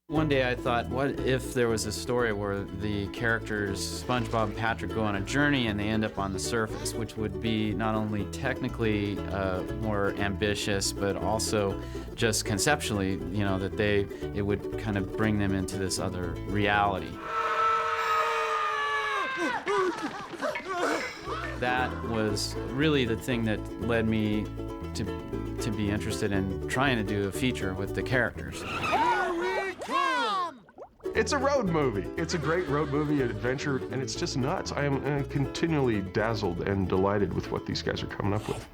One day I thought, what if there was a story where the characters SpongeBob and Patrick go on a journey and they end up on the surface, which would be not only technically more ambitious, but also just conceptually, you know, that it would kind of bring them into this other reality. That was really the thing that led me to be interested in trying to do a feature with the characters. It's a road movie. It's a great road movie, an adventure, and it's just nuts. I am continually dazzled and delighted with what these guys are coming up with.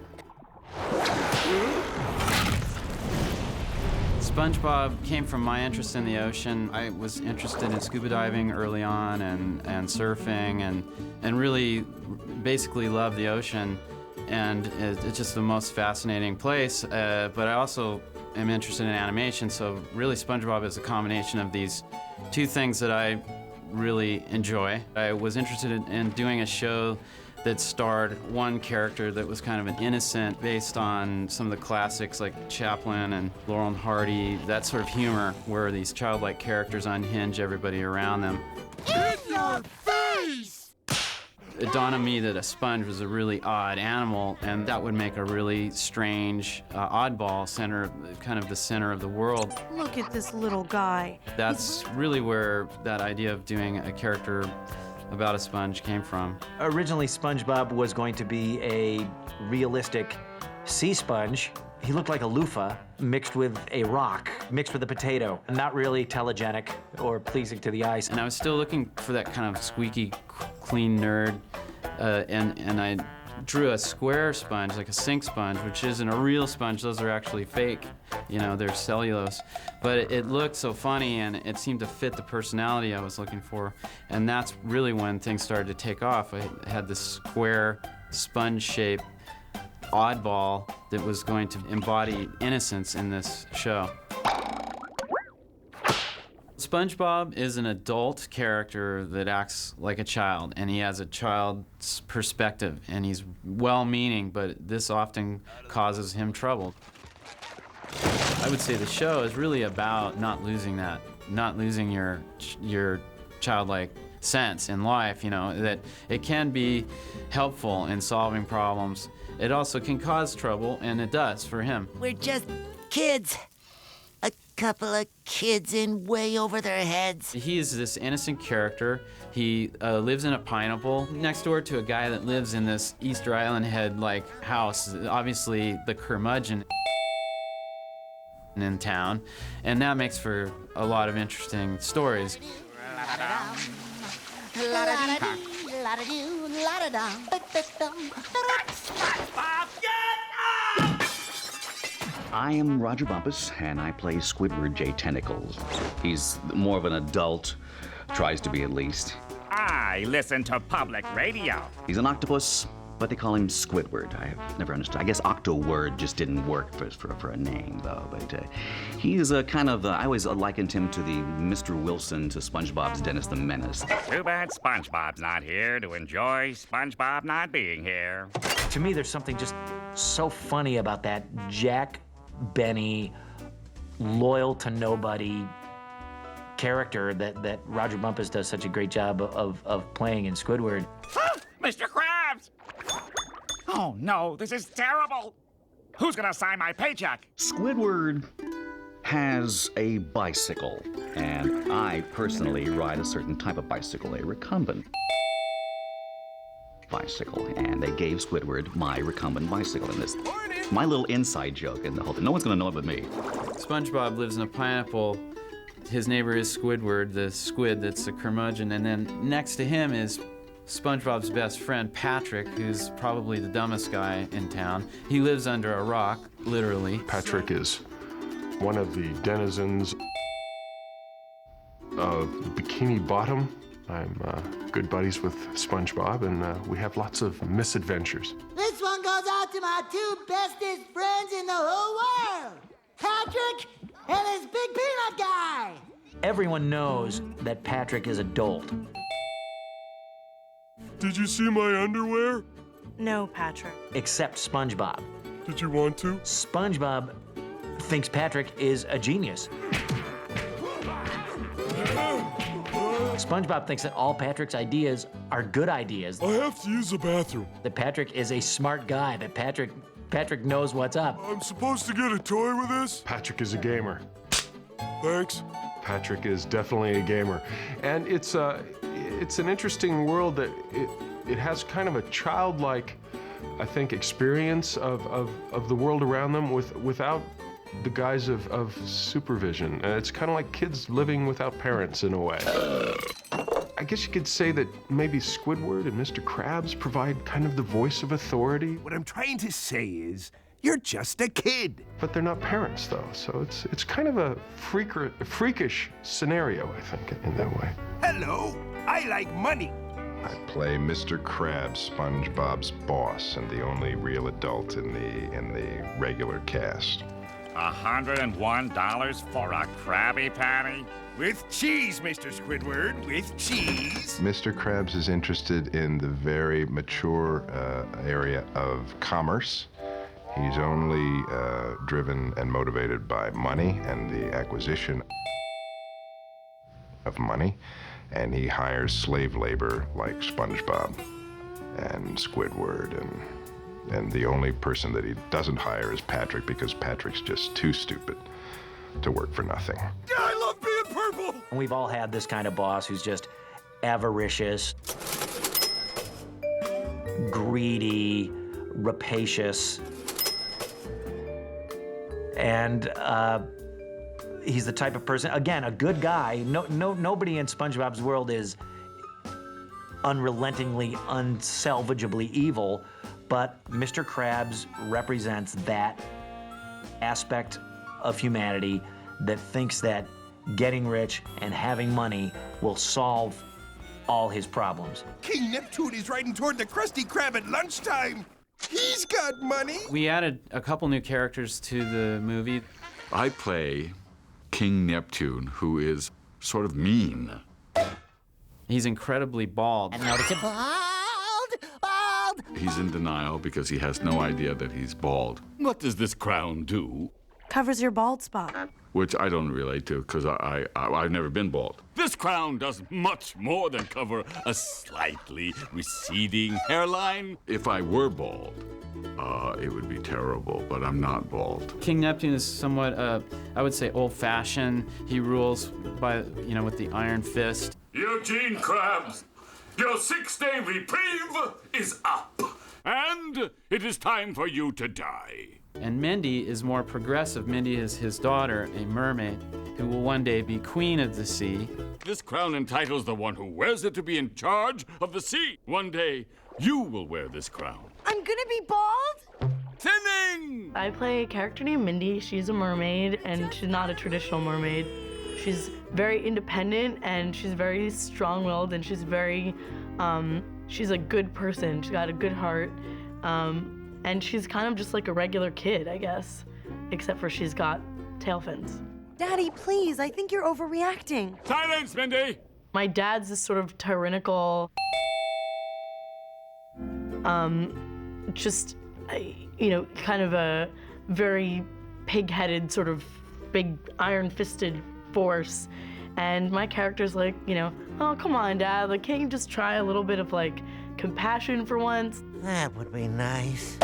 SpongeBob came from my interest in the ocean. I was interested in scuba diving early on and surfing and really basically loved the ocean. And it's just the most fascinating place. But I also am interested in animation, so really SpongeBob is a combination of these two things that I really enjoy. I was interested in doing a show that starred one character that was kind of an innocent, based on some of the classics like Chaplin and Laurel and Hardy, that sort of humor where these childlike characters unhinge everybody around them. In your face! It dawned on me that a sponge was a really odd animal, and that would make a really strange, oddball center, kind of the center of the world. Look at this little guy. That's really where that idea of doing a character about a sponge came from. Originally, SpongeBob was going to be a realistic sea sponge. He looked like a loofah mixed with a rock, mixed with a potato. Not really telegenic or pleasing to the eyes. And I was still looking for that kind of squeaky, clean nerd, and I drew a square sponge, like a sink sponge, which isn't a real sponge. Those are actually fake. You know, they're cellulose. But it looked so funny, and it seemed to fit the personality I was looking for. And that's really when things started to take off. I had this square, sponge-shaped oddball that was going to embody innocence in this show. SpongeBob is an adult character that acts like a child, and he has a child's perspective, and he's well-meaning, but this often causes him trouble. I would say the show is really about not losing that, not losing your childlike sense in life, you know, that it can be helpful in solving problems. It also can cause trouble, and it does for him. We're just kids. A couple of kids in way over their heads. He is this innocent character. He lives in a pineapple next door to a guy that lives in this Easter Island head-like house, obviously the curmudgeon in town, and that makes for a lot of interesting stories. I am Roger Bumpus, and I play Squidward J. Tentacles. He's more of an adult, tries to be at least. I listen to public radio. He's an octopus, but they call him Squidward. I've never understood. I guess Octoword just didn't work for a name, though. But he is a kind of, I always likened him to the Mr. Wilson to SpongeBob's Dennis the Menace. Too bad SpongeBob's not here to enjoy SpongeBob not being here. To me, there's something just so funny about that Jack Benny, loyal to nobody character that Roger Bumpus does such a great job of playing in Squidward. Mr. Krabs! Oh no, this is terrible! Who's gonna sign my paycheck? Squidward has a bicycle, and I personally ride a certain type of bicycle, a recumbent bicycle, and they gave Squidward my recumbent bicycle in this. My little inside joke in the whole thing. No one's gonna know it but me. SpongeBob lives in a pineapple. His neighbor is Squidward, the squid that's a curmudgeon, and then next to him is SpongeBob's best friend, Patrick, who's probably the dumbest guy in town. He lives under a rock, literally. Patrick is one of the denizens of Bikini Bottom. I'm good buddies with SpongeBob, and we have lots of misadventures. This one goes out to my two bestest friends in the whole world. Patrick and his big peanut guy. Everyone knows that Patrick is a dolt. Did you see my underwear? No, Patrick. Except SpongeBob. Did you want to? SpongeBob thinks Patrick is a genius. SpongeBob thinks that all Patrick's ideas are good ideas. I have to use the bathroom. That Patrick is a smart guy, that Patrick knows what's up. I'm supposed to get a toy with this? Patrick is a gamer. Thanks. Patrick is definitely a gamer. And it's an interesting world that it has kind of a childlike, I think, experience of the world around them without the guise of supervision. It's kind of like kids living without parents in a way. I guess you could say that maybe Squidward and Mr. Krabs provide kind of the voice of authority. What I'm trying to say is, you're just a kid. But they're not parents, though, so it's kind of a freakish scenario, I think, in that way. Hello, I like money. I play Mr. Krabs, SpongeBob's boss, and the only real adult in the regular cast. $101 for a Krabby Patty? With cheese, Mr. Squidward, with cheese. Mr. Krabs is interested in the very mature area of commerce. He's only driven and motivated by money and the acquisition of money, and he hires slave labor like SpongeBob and Squidward, and the only person that he doesn't hire is Patrick, because Patrick's just too stupid to work for nothing. I love being purple! And we've all had this kind of boss who's just avaricious, greedy, rapacious, and he's the type of person, again, a good guy. Nobody in SpongeBob's world is unrelentingly, unsalvageably evil, but Mr. Krabs represents that aspect of humanity that thinks that getting rich and having money will solve all his problems. King Neptune is riding toward the Krusty Krab at lunchtime. He's got money. We added a couple new characters to the movie. I play King Neptune, who is sort of mean. He's incredibly bald. And notice it. Bald! He's in denial because he has no idea that he's bald. What does this crown do? Covers your bald spot. Which I don't relate to, because I've never been bald. This crown does much more than cover a slightly receding hairline. If I were bald, it would be terrible, but I'm not bald. King Neptune is somewhat, I would say, old-fashioned. He rules by, with the iron fist. Eugene Krabs, your 6-day reprieve is up, and it is time for you to die. And Mindy is more progressive. Mindy is his daughter, a mermaid, who will one day be queen of the sea. This crown entitles the one who wears it to be in charge of the sea. One day, you will wear this crown. I'm gonna be bald? Thinning! I play a character named Mindy. She's a mermaid, and she's not a traditional mermaid. She's very independent, and she's very strong-willed, and she's very, she's a good person. She's got a good heart. And she's kind of just like a regular kid, I guess, except for she's got tail fins. Daddy, please, I think you're overreacting. Silence, Mindy! My dad's this sort of tyrannical, kind of a very pig-headed, sort of big iron-fisted force. And my character's like, oh, come on, Dad, like, can't you just try a little bit of, like, compassion for once? That would be nice.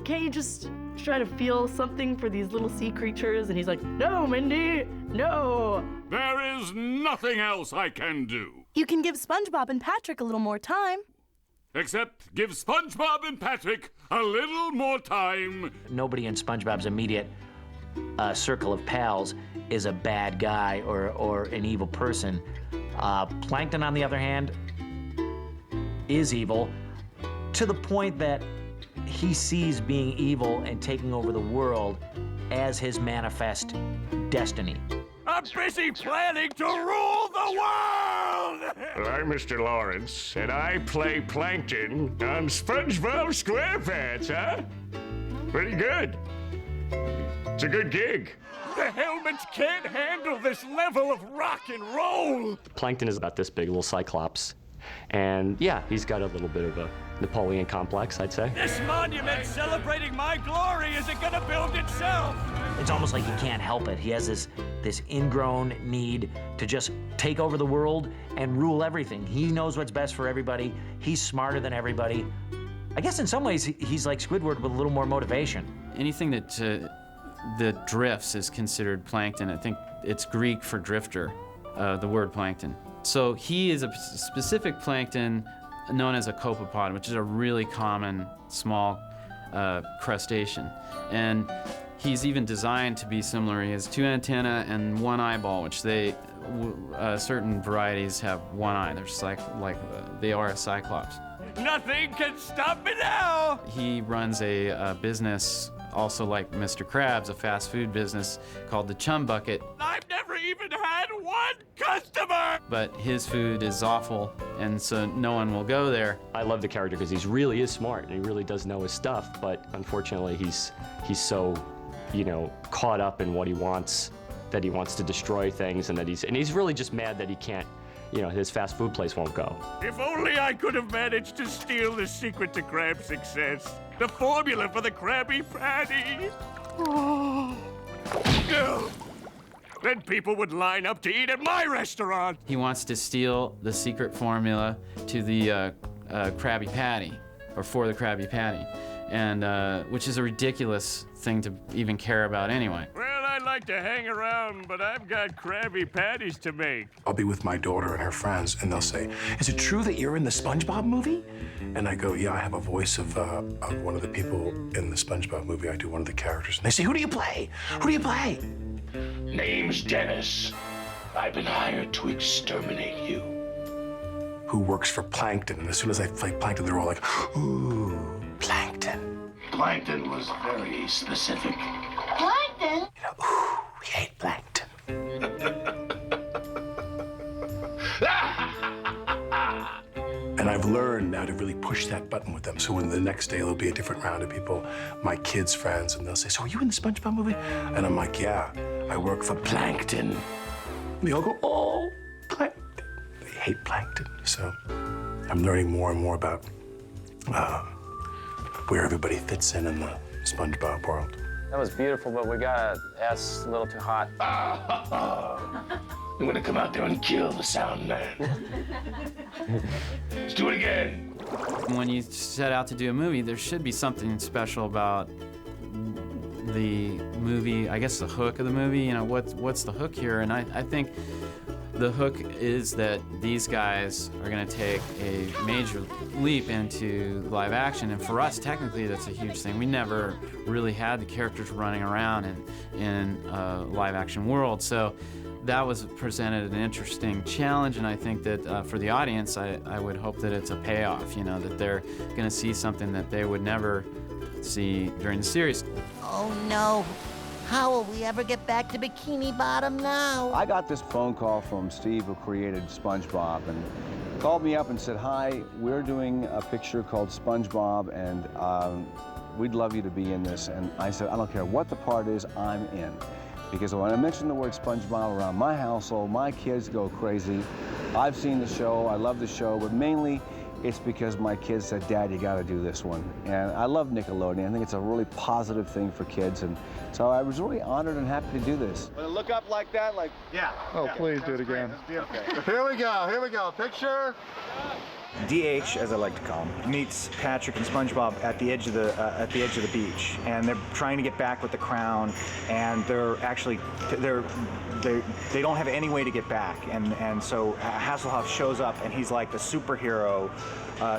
Can't you just try to feel something for these little sea creatures? And he's like, no, Mindy, no. There is nothing else I can do. You can give SpongeBob and Patrick a little more time. Except give SpongeBob and Patrick a little more time. Nobody in SpongeBob's immediate circle of pals is a bad guy or an evil person. Plankton, on the other hand, is evil to the point that he sees being evil and taking over the world as his manifest destiny. I'm busy planning to rule the world! I'm Mr. Lawrence, and I play Plankton on Spongebob Squarepants, huh? Pretty good. It's a good gig. The helmets can't handle this level of rock and roll! Plankton is about this big, little cyclops. And yeah, he's got a little bit of a Napoleon complex, I'd say. This monument celebrating my glory isn't gonna build itself! It's almost like he can't help it. He has this ingrown need to just take over the world and rule everything. He knows what's best for everybody. He's smarter than everybody. I guess in some ways, he's like Squidward with a little more motivation. Anything that drifts is considered plankton. I think it's Greek for drifter, the word plankton. So he is a specific plankton known as a copepod, which is a really common small crustacean. And he's even designed to be similar. He has 2 antennae and 1 eyeball, which certain varieties have 1 eye. They're just like they are a cyclops. Nothing can stop me now! He runs a business, also like Mr. Krabs, a fast food business called the Chum Bucket. I've never even had 1 customer! But his food is awful, and so no one will go there. I love the character because he really is smart and he really does know his stuff, but unfortunately he's so, you know, caught up in what he wants, that he wants to destroy things, and he's really just mad that he can't, you know, his fast food place won't go. If only I could have managed to steal the secret to Krabs' success. The formula for the Krabby Patty. Oh. Then people would line up to eat at my restaurant. He wants to steal the secret formula to the Krabby Patty, or for the Krabby Patty, and which is a ridiculous thing to even care about anyway. Well, I like to hang around, but I've got Krabby Patties to make. I'll be with my daughter and her friends, and they'll say, "Is it true that you're in the SpongeBob movie?" And I go, "Yeah, I have a voice of one of the people in the SpongeBob movie. I do one of the characters." And they say, "Who do you play? Who do you play?" Name's Dennis. I've been hired to exterminate you. Who works for Plankton? And as soon as I play Plankton, they're all like, "Ooh, Plankton." Plankton was very specific. Plankton? You know, ooh, we hate Plankton. And I've learned now to really push that button with them. So when the next day there'll be a different round of people, my kids' friends, and they'll say, "So are you in the SpongeBob movie?" And I'm like, "Yeah, I work for Plankton." And they all go, "Oh, Plankton." They hate Plankton. So I'm learning more and more about where everybody fits in the SpongeBob world. That was beautiful, but we got S a little too hot. I'm gonna come out there and kill the sound man. Let's do it again. When you set out to do a movie, there should be something special about the movie, I guess the hook of the movie. You know, what's the hook here? And I think the hook is that these guys are going to take a major leap into live action, and for us, technically, that's a huge thing. We never really had the characters running around in a live action world, so that was presented an interesting challenge, and I think that for the audience, I would hope that it's a payoff, you know, that they're going to see something that they would never see during the series. Oh no. How will we ever get back to Bikini Bottom now? I got this phone call from Steve, who created SpongeBob, and called me up and said, "Hi, we're doing a picture called SpongeBob, and we'd love you to be in this." And I said, "I don't care what the part is, I'm in." Because when I mention the word SpongeBob around my household, my kids go crazy. I've seen the show, I love the show, but mainly it's because my kids said, "Dad, you gotta do this one." And I love Nickelodeon. I think it's a really positive thing for kids. And so I was really honored and happy to do this. Look up like that, like, yeah. Oh, yeah. please do it again. Here we go, picture. DH, as I like to call him, meets Patrick and SpongeBob at the edge of the beach, and they're trying to get back with the crown, and they don't have any way to get back, and so Hasselhoff shows up, and he's like the superhero,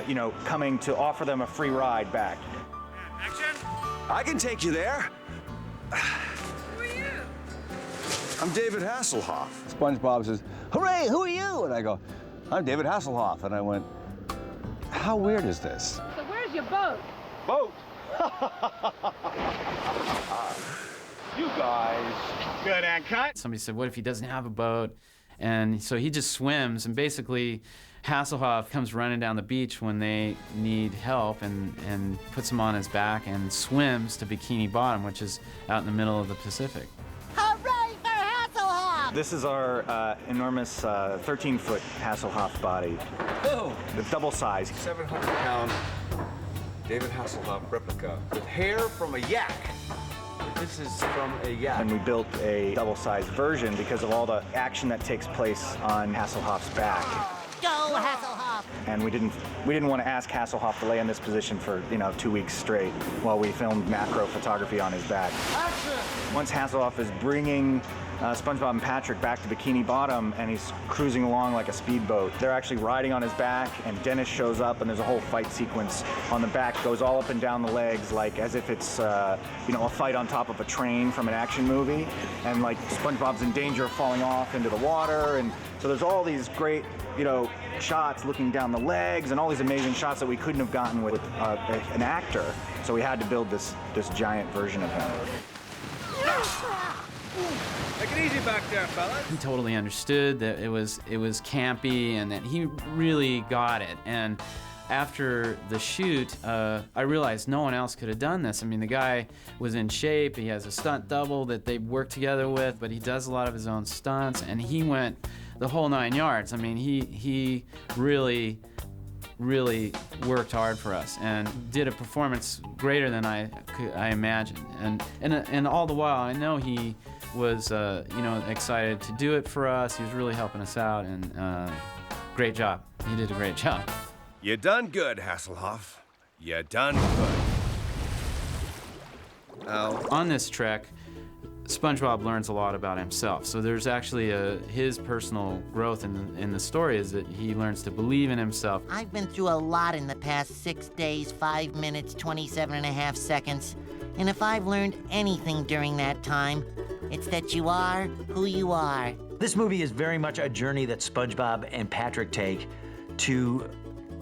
you know, coming to offer them a free ride back. Action! I can take you there. Who are you? I'm David Hasselhoff. SpongeBob says, "Hooray, who are you?" And I go, "I'm David Hasselhoff." And I went, "How weird is this?" So where's your boat? Boat? You guys. Good, and cut. Somebody said, what if he doesn't have a boat? And so he just swims, and basically Hasselhoff comes running down the beach when they need help and puts him on his back and swims to Bikini Bottom, which is out in the middle of the Pacific. Hooray for Hasselhoff! This is our enormous 13-foot Hasselhoff body. Oh! The double size. 700-pound David Hasselhoff replica with hair from a yak. This is from a yacht. And we built a double-sized version because of all the action that takes place on Hasselhoff's back. Go, Hasselhoff! And we didn't want to ask Hasselhoff to lay in this position for 2 weeks straight while we filmed macro photography on his back. Once Hasselhoff is bringing SpongeBob and Patrick back to Bikini Bottom, and he's cruising along like a speedboat. They're actually riding on his back, and Dennis shows up, and there's a whole fight sequence on the back, goes all up and down the legs, like as if it's a fight on top of a train from an action movie, and like SpongeBob's in danger of falling off into the water, and so there's all these great, shots looking down the legs, and all these amazing shots that we couldn't have gotten with an actor. So we had to build this giant version of him. Take it easy back there, fellas. He totally understood that it was campy and that he really got it. And after the shoot, I realized no one else could have done this. I mean, the guy was in shape. He has a stunt double that they worked together with, but he does a lot of his own stunts, and he went the whole 9 yards. I mean, he really worked hard for us and did a performance greater than I imagined. And all the while, I know he was excited to do it for us. He was really helping us out, and great job. He did a great job. You done good, Hasselhoff. You done good. On this trek, SpongeBob learns a lot about himself. So there's actually his personal growth in the story is that he learns to believe in himself. I've been through a lot in the past 6 days, 5 minutes, 27.5 seconds. And if I've learned anything during that time, it's that you are who you are. This movie is very much a journey that SpongeBob and Patrick take to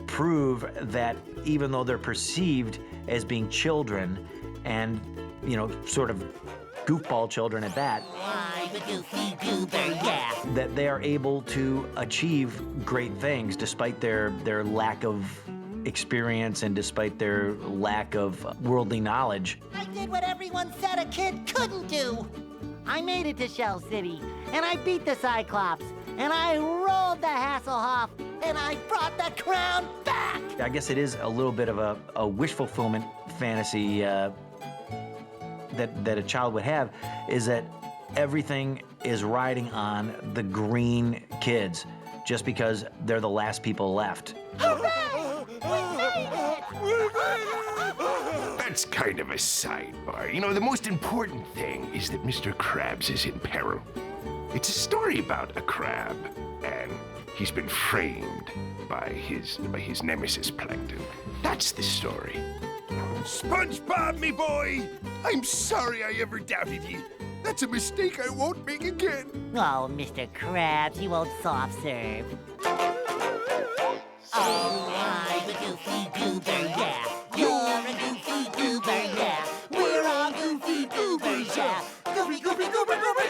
prove that even though they're perceived as being children and, sort of goofball children at that, that they are able to achieve great things despite their lack of experience and despite their lack of worldly knowledge. I did what everyone said a kid couldn't do. I made it to Shell City, and I beat the Cyclops, and I rolled the Hasselhoff, and I brought the crown back! I guess it is a little bit of a wish fulfillment fantasy that a child would have, is that everything is riding on the green kids just because they're the last people left. That's kind of a sidebar. The most important thing is that Mr. Krabs is in peril. It's a story about a crab, and he's been framed by his nemesis, Plankton. That's the story. SpongeBob, me boy! I'm sorry I ever doubted you. That's a mistake I won't make again. Oh, Mr. Krabs, you old soft serve. Oh, I'm a goofy goober, yeah. You're a goofy goober, yeah. We're all goofy goobers, yeah. Goofy, goofy, goober, goober,